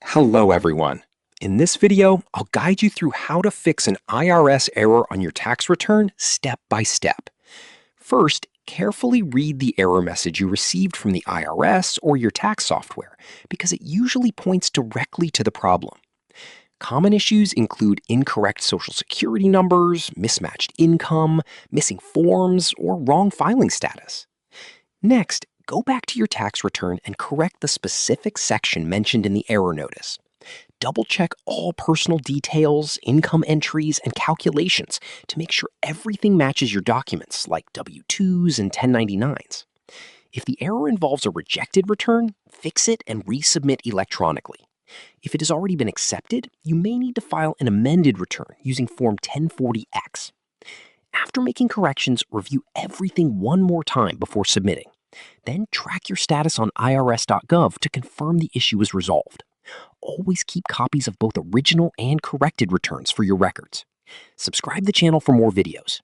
Hello everyone. In this video, I'll guide you through how to fix an IRS error on your tax return step by step. First, carefully read the error message you received from the IRS or your tax software because it usually points directly to the problem. Common issues include incorrect social security numbers, mismatched income, missing forms, or wrong filing status. Next, go back to your tax return and correct the specific section mentioned in the error notice. Double-check all personal details, income entries, and calculations to make sure everything matches your documents, like W-2s and 1099s. If the error involves a rejected return, fix it and resubmit electronically. If it has already been accepted, you may need to file an amended return using Form 1040X. After making corrections, review everything one more time before submitting. Then track your status on irs.gov to confirm the issue is resolved. Always keep copies of both original and corrected returns for your records. Subscribe to the channel for more videos.